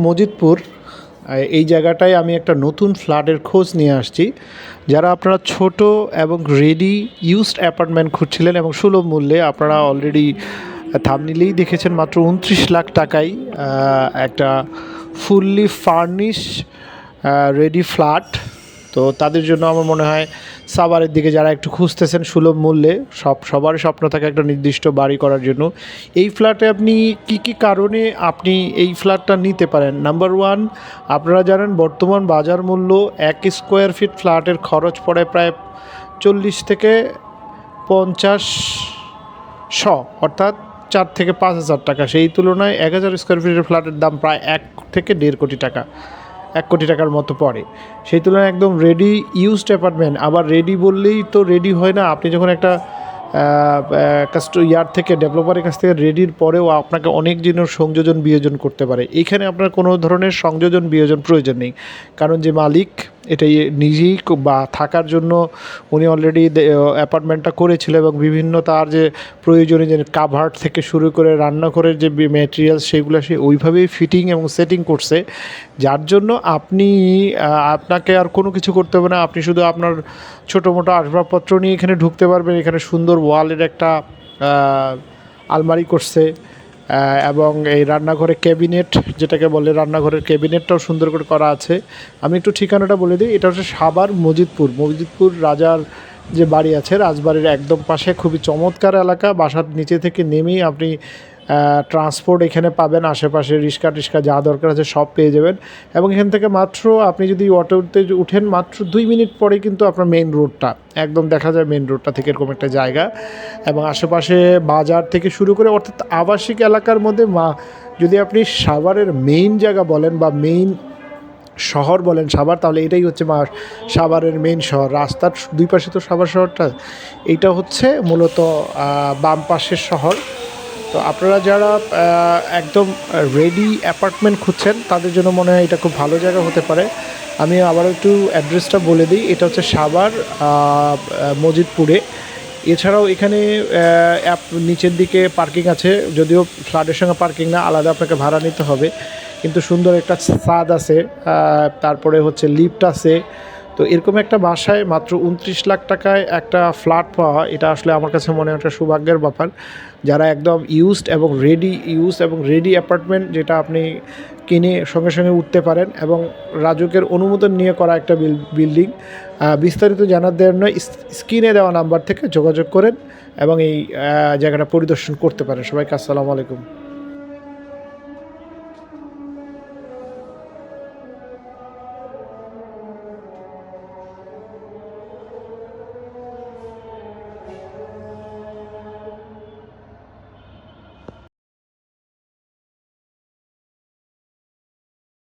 মজিদপুর এই জায়গাটায় আমি একটা নতুন ফ্ল্যাটের খোঁজ নিয়ে আসছি। যারা আপনারা ছোট এবং রেডি ইউজড অ্যাপার্টমেন্ট খুঁজছিলেন এবং সুলভ মূল্যে, আপনারা অলরেডি থাম্বনেইলেই দেখেছেন মাত্র ২৯ লাখ টাকায় একটা ফুললি ফার্নিশ রেডি ফ্ল্যাট। তো তাদের জন্য আমার মনে হয় সাভারের দিকে যারা একটু খুঁজতেছেন সুলভ মূল্যে, সবারই স্বপ্ন থাকে একটা নির্দিষ্ট বাড়ি করার জন্য। এই ফ্ল্যাটে আপনি কি কারণে আপনি এই ফ্ল্যাটটা নিতে পারেন? নাম্বার ওয়ান, আপনারা জানেন বর্তমান বাজার মূল্য ১ স্কোয়ার ফিট ফ্ল্যাটের খরচ পড়ে প্রায় ৪০ থেকে ৫০ অর্থাৎ ৪ থেকে ৫ হাজার টাকা। সেই তুলনায় ১,০০০ স্কোয়ার ফিটের ফ্ল্যাটের দাম প্রায় ১ থেকে ১.৫ কোটি টাকা, ১ কোটি টাকার মতো পড়ে। সেই তুলনায় একদম রেডি ইউজড অ্যাপার্টমেন্ট, আবার রেডি বললেই তো রেডি হয় না। আপনি যখন একটা ইয়ার থেকে, ডেভেলপারের কাছ থেকে রেডির পরেও আপনাকে অনেক জিনিস সংযোজন বিয়োজন করতে পারে। এইখানে আপনার কোনো ধরনের সংযোজন বিয়োজন প্রয়োজন নেই, কারণ যে মালিক এটাই নিজেই বা থাকার জন্য উনি অলরেডি অ্যাপার্টমেন্টটা করেছিল এবং বিভিন্ন তার যে প্রয়োজনীয় যে কাভার্ড থেকে শুরু করে রান্নাঘরের যে ম্যাটেরিয়ালস সেগুলো সে ওইভাবেই ফিটিং এবং সেটিং করছে, যার জন্য আপনাকে আর কোনো কিছু করতে হবে না। আপনি শুধু আপনার ছোটো মোটো আসবাবপত্র নিয়ে এখানে ঢুকতে পারবেন। এখানে সুন্দর ওয়ালের একটা আলমারি করছে এবং এই রান্নাঘরে ক্যাবিনেট, যেটাকে বলে রান্নাঘরের ক্যাবিনেটটাও সুন্দর করে করা আছে। আমি একটু ঠিকানাটা বলে দিই, এটা হচ্ছে সাভার মজিদপুর রাজার যে বাড়ি আছে, রাজবাড়ির একদম পাশে। খুবই চমৎকার এলাকা। বাসার নিচে থেকে নেমেই আপনি ট্রান্সপোর্ট এখানে পাবেন, আশেপাশে রিক্সা টিক্সা যা দরকার আছে সব পেয়ে যাবেন। এবং এখান থেকে মাত্র আপনি যদি অটোতে উঠেন মাত্র 2 মিনিট পরেই কিন্তু আপনার মেইন রোডটা একদম দেখা যায়, মেইন রোডটা থেকে এরকম একটা জায়গা। এবং আশেপাশে বাজার থেকে শুরু করে, অর্থাৎ আবাসিক এলাকার মধ্যে যদি আপনি সাভারের মেইন জায়গা বলেন বা মেইন শহর বলেন সাভার, তাহলে এটাই হচ্ছে সাভারের মেইন শহর। রাস্তার দুই পাশে তো সাভার শহরটা, এইটা হচ্ছে মূলত বাম পাশের শহর। তো আপনারা যারা একদম রেডি অ্যাপার্টমেন্ট খুঁজছেন তাদের জন্য মনে হয় এটা খুব ভালো জায়গা হতে পারে। আমি আবার একটু অ্যাড্রেসটা বলে দিই, এটা হচ্ছে সাভার মজিদপুরে। এছাড়াও এখানে নিচের দিকে পার্কিং আছে, যদিও ফ্ল্যাটের সঙ্গে পার্কিং না, আলাদা আপনাকে ভাড়া নিতে হবে, কিন্তু সুন্দর একটা ছাদ আছে, তারপরে হচ্ছে লিফট আছে। তো এরকম একটা বাসায় মাত্র ২৯ লাখ টাকায় একটা ফ্ল্যাট পাওয়া, এটা আসলে আমার কাছে মনে হয় একটা সৌভাগ্যের ব্যাপার। যারা একদম ইউজড এবং রেডি অ্যাপার্টমেন্ট, যেটা আপনি কিনে সঙ্গে সঙ্গে উঠতে পারেন এবং রাজুকের অনুমোদন নিয়ে করা একটা বিল্ডিং। বিস্তারিত জানার জন্য স্ক্রিনে দেওয়া নাম্বার থেকে যোগাযোগ করেন এবং এই জায়গাটা পরিদর্শন করতে পারেন। সবাইকে আসসালামু আলাইকুম।